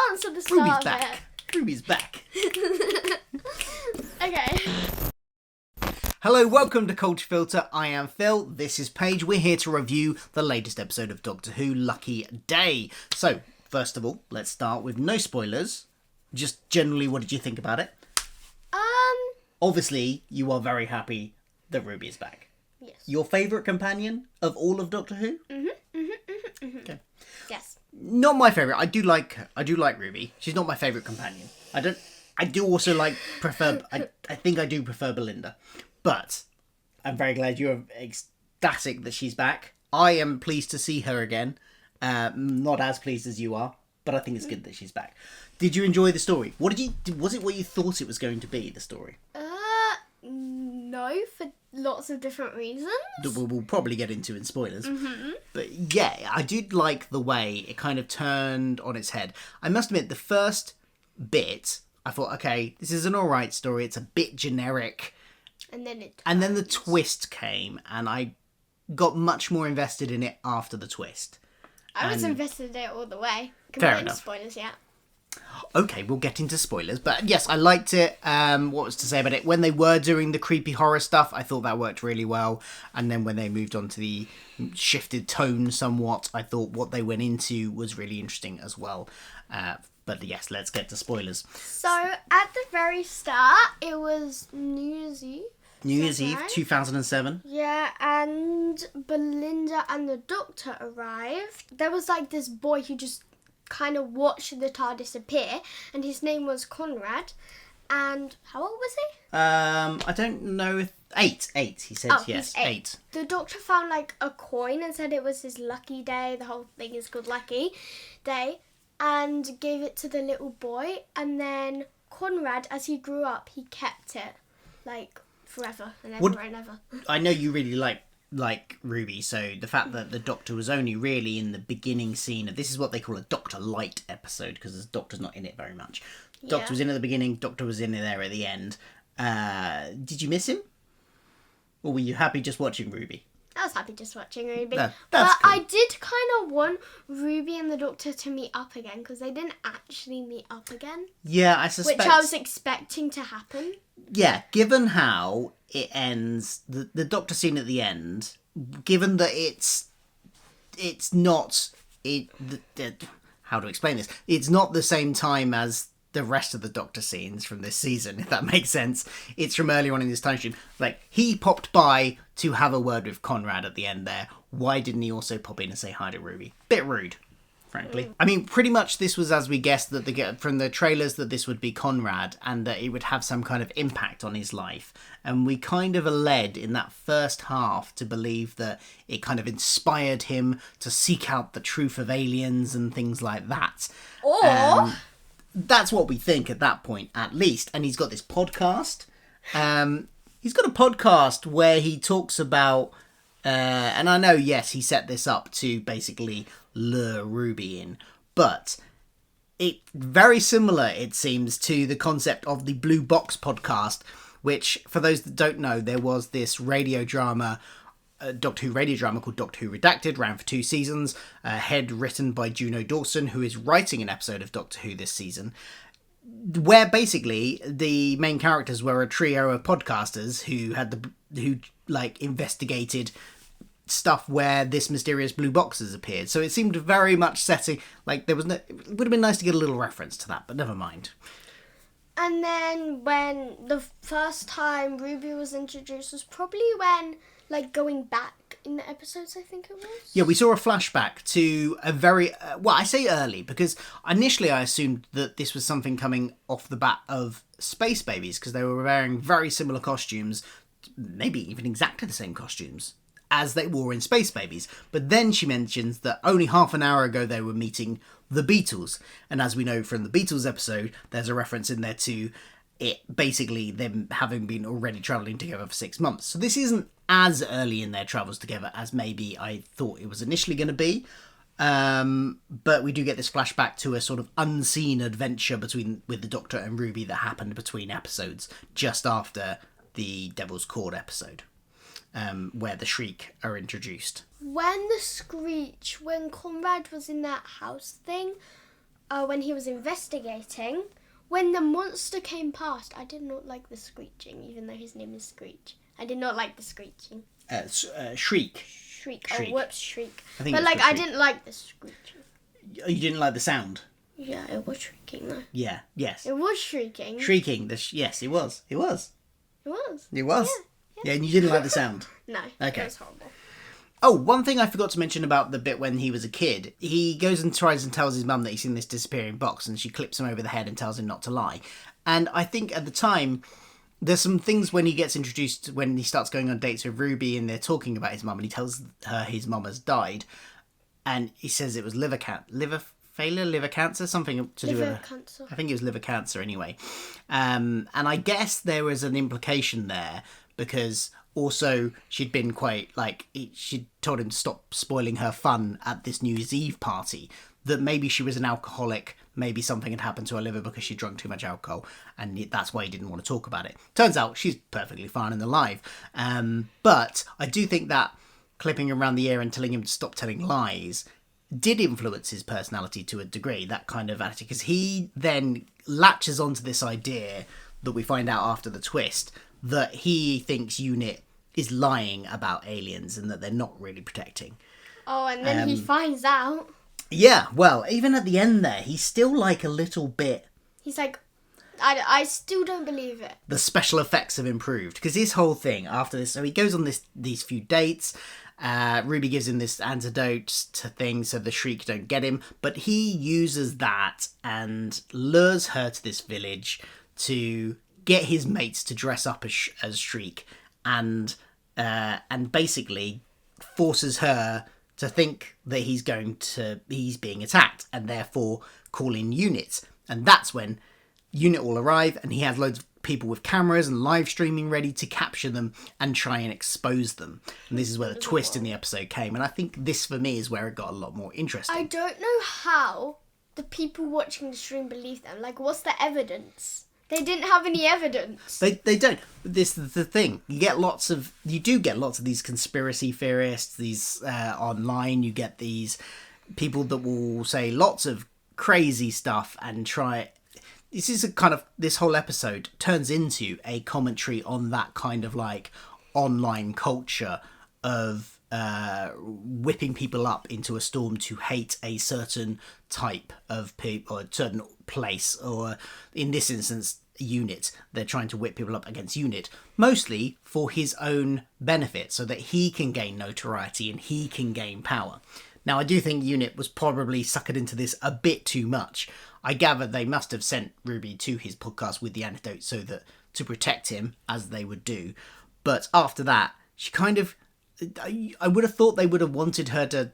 answer the start Ruby's of back. Ruby's back. it. Okay. Hello, welcome to Culture Filter. I am Phil. This is Paige. We're here to review the latest episode of Doctor Who, Lucky Day. So, first of all, let's start with no spoilers. Just generally, what did you think about it? Obviously, you are very happy that Ruby is back. Yes. Your favourite companion of all of Doctor Who? Okay. Yes. Not my favourite. I do like Ruby. She's not my favourite companion. I do also prefer I think I do prefer Belinda. But I'm very glad you're ecstatic that she's back. I am pleased to see her again. Not as pleased as you are, but I think it's good that she's back. Did you enjoy the story? Was it what you thought it was going to be, the story? No, for lots of different reasons. That we'll probably get into in spoilers. But yeah, I did like the way it kind of turned on its head. I must admit, the first bit, I thought, okay, this is an alright story. It's a bit generic. And then the twist came, and I got much more invested in it after the twist. I was invested in it all the way. Fair enough. Spoilers yet. Okay, we'll get into spoilers. But yes, I liked it. What was to say about it? When they were doing the creepy horror stuff, I thought that worked really well. And then when they moved on to the shifted tone somewhat, I thought what they went into was really interesting as well. But yes, let's get to spoilers. So, at the very start, it was New Year's Eve. New Year's Eve, 2007. Yeah, and Belinda and the Doctor arrived. There was like this boy who just kind of watched the TARDIS appear, and his name was Comrade. And how old was he? I don't know if... Eight, he said, yes, he's eight. The Doctor found like a coin and said it was his lucky day. The whole thing is called Lucky Day. And gave it to the little boy. And then Conrad, as he grew up, he kept it like forever and ever and ever. I know you really like Ruby, so the fact that the Doctor was only really in the beginning scene of... This is what they call a Doctor Light episode, because the Doctor's not in it very much. Doctor was in at the beginning, Doctor was in there at the end. Did you miss him? Or were you happy just watching Ruby? I was happy just watching Ruby. That's but cool. I did kind of want Ruby and the Doctor to meet up again, because they didn't actually meet up again. Yeah, I suspect... Which I was expecting to happen. Yeah, given how it ends, the Doctor scene at the end, given that it's not... how to explain this? It's not the same time as the rest of the Doctor scenes from this season, if that makes sense. It's from earlier on in this time stream. Like, he popped by to have a word with Conrad at the end there. Why didn't he also pop in and say hi to Ruby? Bit rude, frankly. I mean, pretty much this was as we guessed that from the trailers that this would be Conrad and that it would have some kind of impact on his life. And we kind of are led in that first half to believe that it kind of inspired him to seek out the truth of aliens and things like that. Or... That's what we think at that point, at least. And he's got this podcast. He's got a podcast where he talks about... and I know, yes, he set this up to basically lure Ruby in. But it very similar, it seems, to the concept of the Blue Box podcast, which, for those that don't know, there was this radio drama... Doctor Who radio drama called Doctor Who Redacted, ran for 2 seasons, head written by Juno Dawson, who is writing an episode of Doctor Who this season, where basically the main characters were a trio of podcasters who investigated stuff where this mysterious blue box has appeared. So it seemed very much setting, like it would have been nice to get a little reference to that, but never mind. And then when the first time Ruby was introduced was probably when... Like, going back in the episodes, I think it was? Yeah, we saw a flashback to a very... well, I say early, because initially I assumed that this was something coming off the bat of Space Babies, because they were wearing very similar costumes, maybe even exactly the same costumes, as they wore in Space Babies. But then she mentions that only half an hour ago they were meeting the Beatles. And as we know from the Beatles episode, there's a reference in there to it basically them having been already travelling together for 6 months. So this isn't as early in their travels together as maybe I thought it was initially going to be. But we do get this flashback to a sort of unseen adventure with the Doctor and Ruby that happened between episodes, just after the Devil's Cord episode, where the Shriek are introduced. When Comrade was in that house thing, when he was investigating, when the monster came past, I did not like the screeching, even though his name is Screech. I did not like the screeching. Shriek. Shriek. Shriek. Oh, whoops, shriek. I think but, it was like, the I shriek. didn't like the screeching. You didn't like the sound? Yeah, it was shrieking, though. Yeah, yes. It was shrieking. Shrieking, yes, it was. It was. It was. It was? Yeah, and you didn't like the sound? No, Okay. it was horrible. Oh, one thing I forgot to mention about the bit when he was a kid. He goes and tries and tells his mum that he's seen this disappearing box, and she clips him over the head and tells him not to lie. And I think at the time, there's some things when he gets introduced, when he starts going on dates with Ruby and they're talking about his mum, and he tells her his mum has died, and he says it was liver cancer, something to do with Liver cancer. I think it was liver cancer anyway. And I guess there was an implication there because also she'd been quite she'd told him to stop spoiling her fun at this New Year's Eve party, that maybe she was an alcoholic, maybe something had happened to her liver because she drank too much alcohol, and that's why he didn't want to talk about it. Turns out she's perfectly fine and alive. But I do think that clipping him around the ear and telling him to stop telling lies did influence his personality to a degree, that kind of attitude, because he then latches onto this idea that we find out after the twist, that he thinks UNIT is lying about aliens and that they're not really protecting. Oh, and then he finds out. Yeah, well, even at the end there, he's still like a little bit... He's like, I still don't believe it. The special effects have improved, because his whole thing after this, so he goes on these few dates, Ruby gives him this antidote to things so the Shriek don't get him, but he uses that and lures her to this village to get his mates to dress up as Shriek, and basically forces her to think that he's being attacked, and therefore call in UNIT. And that's when UNIT will arrive, and he has loads of people with cameras and live streaming ready to capture them and try and expose them. And this is where the twist in the episode came, and I think this for me is where it got a lot more interesting. I don't know how the people watching the stream believe them. Like, what's the evidence? They didn't have any evidence. They don't. This is the thing. You do get lots of these conspiracy theorists, these online. You get these people that will say lots of crazy stuff and try. This whole episode turns into a commentary on that kind of like online culture of whipping people up into a storm to hate a certain type of people or a certain place, or in this instance UNIT. They're trying to whip people up against UNIT, mostly for his own benefit, so that he can gain notoriety and he can gain power. Now, I do think UNIT was probably suckered into this a bit too much. I gather they must have sent Ruby to his podcast with the antidote so that to protect him, as they would do. But after that, she kind of... I would have thought they would have wanted her to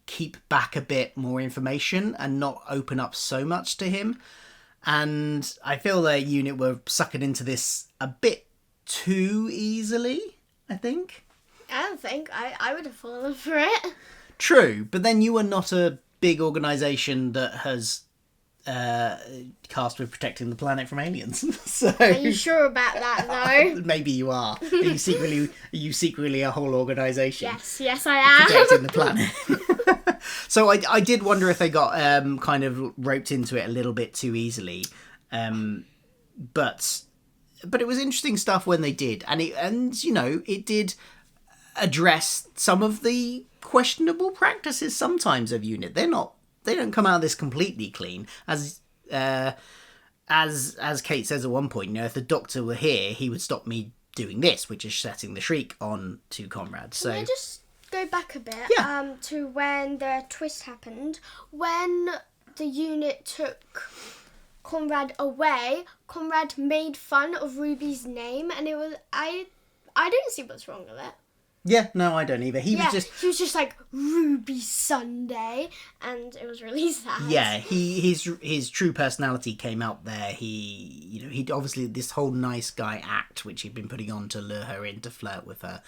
keep back a bit more information and not open up so much to him. And I feel that UNIT were suckered into this a bit too easily, I think. I don't think. I would have fallen for it. True, but then you are not a big organisation that has tasked with protecting the planet from aliens. So Are you sure about that, though? maybe you are. Are you secretly a whole organisation? Yes, I am. Protecting the planet. So I did wonder if they got kind of roped into it a little bit too easily, but it was interesting stuff when they did, and it did address some of the questionable practices sometimes of UNIT. They don't come out of this completely clean, as Kate says at one point. If the Doctor were here, he would stop me doing this, which is setting the Shriek on to Comrade. So Can I just go back a bit to when the twist happened? When the UNIT took Comrade away, Comrade made fun of Ruby's name, and it was I didn't see what's wrong with it. Yeah, no, I don't either. He was just like Ruby Sunday, and it was really sad. Yeah, his true personality came out there. He obviously, this whole nice guy act which he'd been putting on to lure her in to flirt with her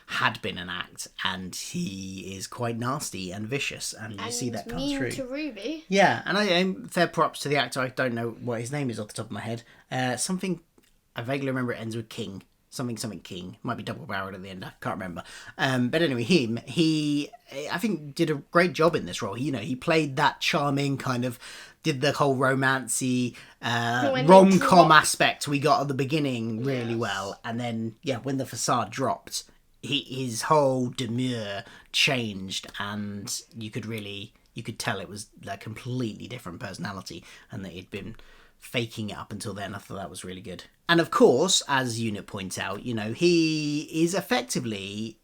had been an act, and he is quite nasty and vicious, and you see that come mean through. To Ruby. Yeah, and I'm fair props to the actor. I don't know what his name is off the top of my head. Something I vaguely remember it ends with King. Something King. Might be double-barreled at the end. I can't remember. But anyway, he I think did a great job in this role. He played that charming kind of did the whole romancy When they rom-com drop. aspect we got at the beginning really well, and then when the facade dropped, his whole demure changed, and you could tell it was a completely different personality, and that he'd been faking it up until then. I thought that was really good. And of course, as Unit points out, he is effectively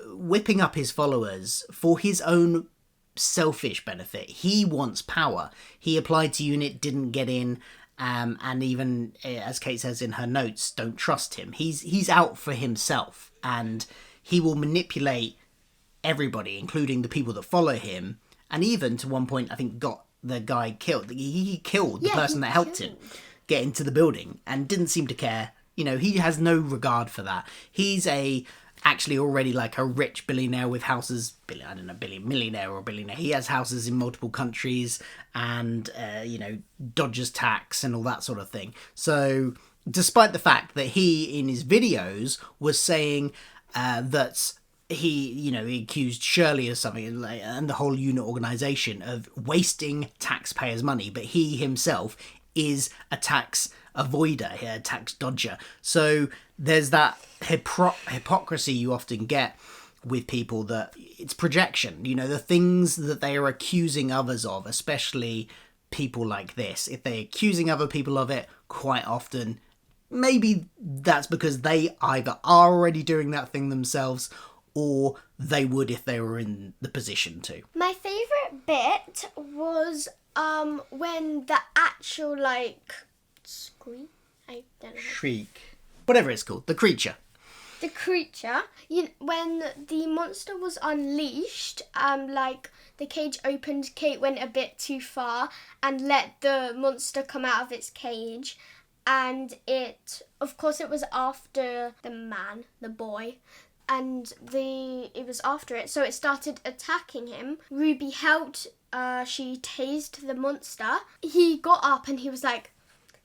whipping up his followers for his own selfish benefit. He wants power. He applied to Unit, didn't get in, and even, as Kate says in her notes, don't trust him. He's out for himself, and he will manipulate everybody, including the people that follow him, and even to one point I think got the guy killed. He killed the person that helped him get into the building and didn't seem to care. He has no regard for that. He's actually already like a rich billionaire with houses, millionaire or billionaire. He has houses in multiple countries and, dodges tax and all that sort of thing. So despite the fact that he, in his videos, was saying that he accused Shirley of something and the whole Unit organisation of wasting taxpayers' money, but he himself is a tax avoider, a tax dodger. So there's that hypocrisy you often get with people, that it's projection. The things that they are accusing others of, especially people like this, if they're accusing other people of it, quite often maybe that's because they either are already doing that thing themselves, or they would if they were in the position to. My favourite bit was when the actual, Screech? I don't know. Shriek. Whatever it's called. The creature. The creature, when the monster was unleashed, the cage opened, Kate went a bit too far and let the monster come out of its cage, and it was after the boy, and it was after it, so it started attacking him. Ruby helped, she tased the monster. He got up and he was like,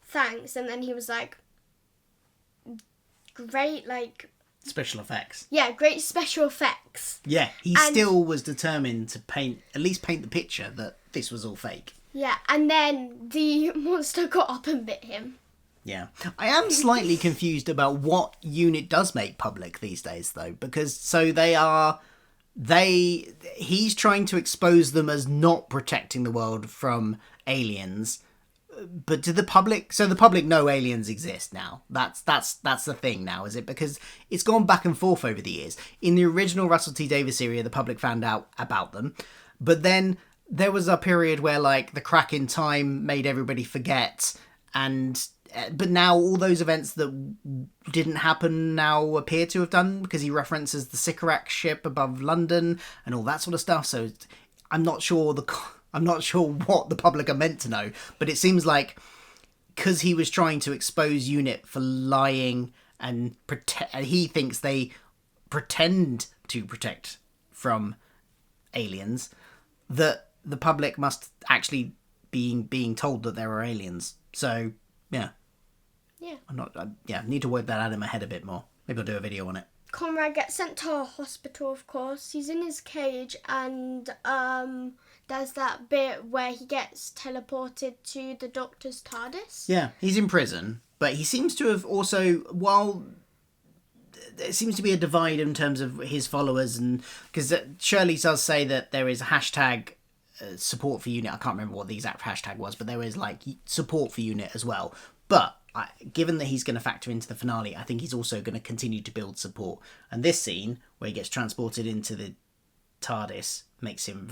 thanks, and then he was like, great, special effects. Yeah, great special effects. Yeah, he still was determined to at least paint the picture that this was all fake. Yeah, and then the monster got up and bit him. Yeah. I am slightly confused about what Unit does make public these days, though, because he's trying to expose them as not protecting the world from aliens. But do the public know aliens exist now? That's the thing now, is it? Because it's gone back and forth over the years. In the original Russell T Davies area, the public found out about them, but then there was a period where the crack in time made everybody forget, but now all those events that didn't happen now appear to have done, because he references the Sycorax ship above London and all that sort of stuff. So I'm not sure what the public are meant to know, but it seems like because he was trying to expose Unit for lying and he thinks they pretend to protect from aliens, that the public must actually being told that there are aliens. So yeah. I need to work that out in my head a bit more. Maybe I'll do a video on it. Comrade gets sent to a hospital, of course. He's in his cage, and there's that bit where he gets teleported to the Doctor's TARDIS. Yeah, he's in prison, but he seems to have also, while there seems to be a divide in terms of his followers, and because Shirley does say that there is a hashtag support for Unit. I can't remember what the exact hashtag was, but there is support for Unit as well. But given that he's going to factor into the finale, I think he's also going to continue to build support. And this scene where he gets transported into the TARDIS makes him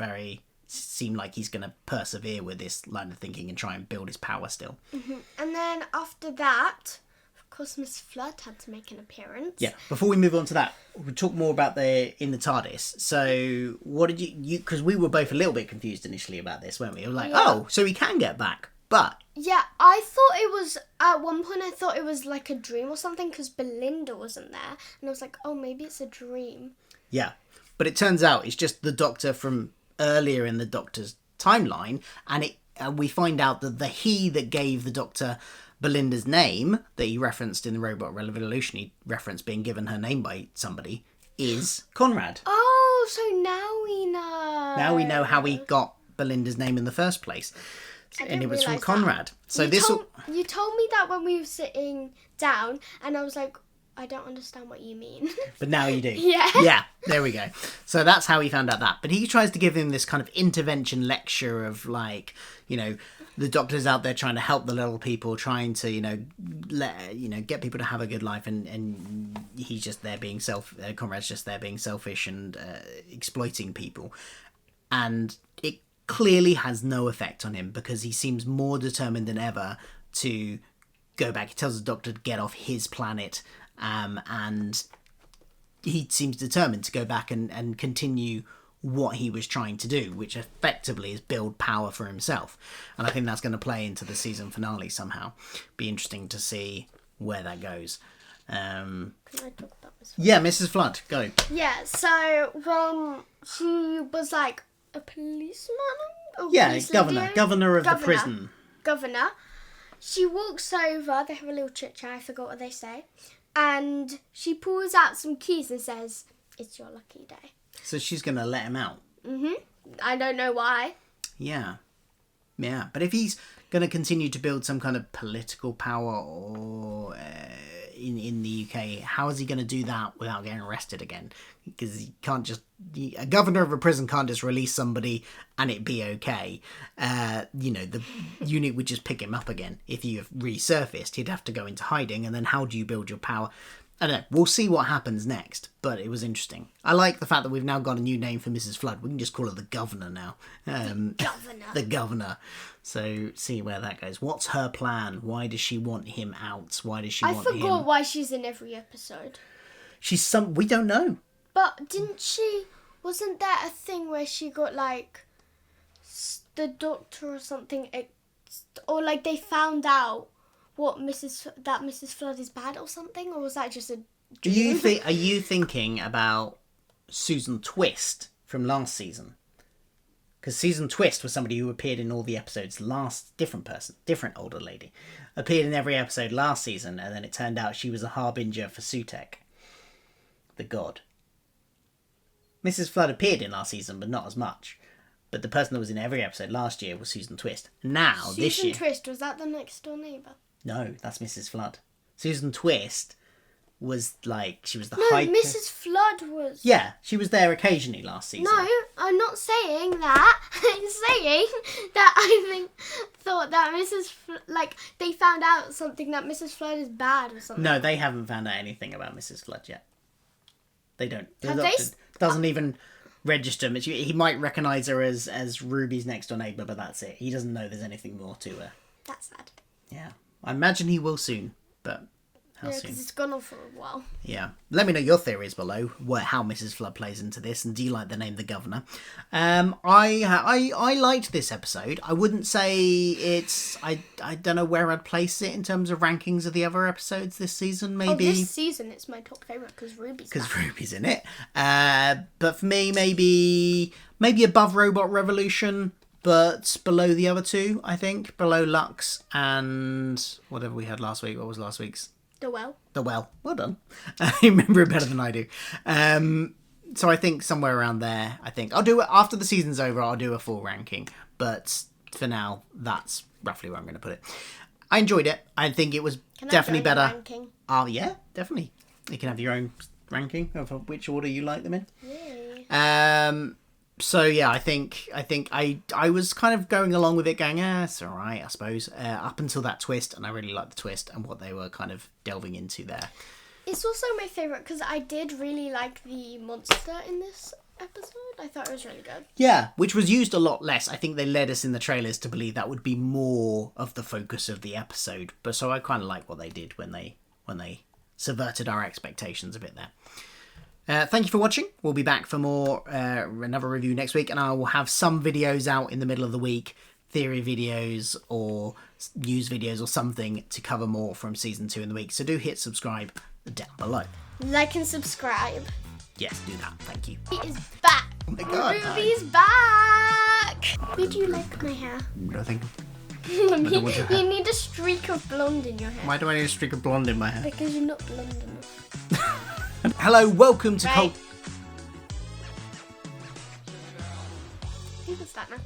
seem like he's going to persevere with this line of thinking and try and build his power still. Mm-hmm. And then after that, of course, Miss Flood had to make an appearance. Yeah. Before we move on to that, we'll talk more about in the TARDIS. So what did you because we were both a little bit confused initially about this, weren't we? We were like, oh, so he can get back. But yeah, I thought it was, at one point I thought it was like a dream or something, because Belinda wasn't there. And I was like, oh, maybe it's a dream. Yeah. But it turns out it's just the Doctor from earlier in the Doctor's timeline. And we find out that the he that gave the Doctor Belinda's name, that he referenced in the Robot Revolution, he referenced being given her name by somebody, is Conrad. Oh, so now we know. Now we know how he got Belinda's name in the first place. and it was from realise Conrad. So you told me that when we were sitting down, and I was like, I don't understand what you mean. But now you do. Yeah. Yeah, there we go. So that's how he found out that. But he tries to give him this kind of intervention lecture of like, the doctor's out there trying to help the little people, trying to, get people to have a good life, and he's just there being Conrad's just there being selfish and exploiting people. And it clearly has no effect on him because he seems more determined than ever to go back. He tells the doctor to get off his planet. And he seems determined to go back and continue what he was trying to do, which effectively is build power for himself. And I think that's going to play into the season finale somehow. Be interesting to see where that goes. Can I talk about this? Yeah, Mrs. Flood, go. Yeah, so she was like a policeman? Governor of the prison. Governor. She walks over, they have a little chit chat, I forgot what they say. And she pulls out some keys and says, "It's your lucky day." So she's going to let him out. I don't know why. Yeah. Yeah. But if he's going to continue to build some kind of political power or in the UK, how is he going to do that without getting arrested again? Because he can't just... A governor of a prison can't just release somebody and it be okay. The unit would just pick him up again. If you have resurfaced, he'd have to go into hiding, and then how do you build your power? I don't know. We'll see what happens next, but it was interesting. I like the fact that we've now got a new name for Mrs. Flood. We can just call her the Governor now. Governor. The Governor. So, see where that goes. What's her plan? Why does she want him out? Why does she want him... I forgot why she's in every episode. We don't know. But didn't she... Wasn't there a thing where she got, like, the doctor or something... Or, like, they found out that Mrs. Flood is bad or something? Or was that just a dream? Are you thinking about Susan Twist from last season? Because Susan Twist was somebody who appeared in all the episodes different older lady. Appeared in every episode last season, and then it turned out she was a harbinger for Sutek, the god. Mrs. Flood appeared in last season, but not as much. But the person that was in every episode last year was Susan Twist. Now, this year... Susan Twist, was that the next door neighbour? No, that's Mrs. Flood. Susan Twist was like... She was the No, Mrs. Flood was... Yeah, she was there occasionally last season. No, I'm not saying that. I'm saying that I thought that they found out something that Mrs. Flood is bad or something. No, they haven't found out anything about Mrs. Flood yet. They don't. The doctor doesn't even register. He might recognise her as Ruby's next door neighbour, but that's it. He doesn't know there's anything more to her. That's sad. Yeah. I imagine he will soon, but how soon? Because it's gone on for a while. Yeah. Let me know your theories below, how Mrs. Flood plays into this, and do you like the name The Governor? I liked this episode. I wouldn't say it's... I don't know where I'd place it in terms of rankings of the other episodes this season, maybe. Oh, this season it's my top favourite because Ruby's in it. But for me, maybe above Robot Revolution, but below the other two, I think. Below Lux and whatever we had last week. What was last week's? The Well. The Well. Well done. You remember it better than I do. So I think somewhere around there, I'll do it after the season's over. I'll do a full ranking. But for now, that's roughly where I'm going to put it. I enjoyed it. I think it was definitely better. Ranking? Oh, yeah, definitely. You can have your own ranking of which order you like them in. Yay. So yeah, I think I was kind of going along with it, going, it's all right, I suppose, up until that twist, and I really liked the twist and what they were kind of delving into there. It's also my favourite because I did really like the monster in this episode. I thought it was really good. Yeah, which was used a lot less. I think they led us in the trailers to believe that would be more of the focus of the episode. But so I kind of like what they did when they subverted our expectations a bit there. Thank you for watching. We'll be back for another review next week, and I will have some videos out in the middle of the week, theory videos or news videos or something to cover more from season 2 in the week. So do hit subscribe down below. Like and subscribe. Yes, do that. Thank you. Ruby is back. Oh my God. Ruby's back. Who do you like my hair? Nothing. You need a streak of blonde in your hair. Why do I need a streak of blonde in my hair? Because you're not blonde enough. Hello, welcome to You can start now.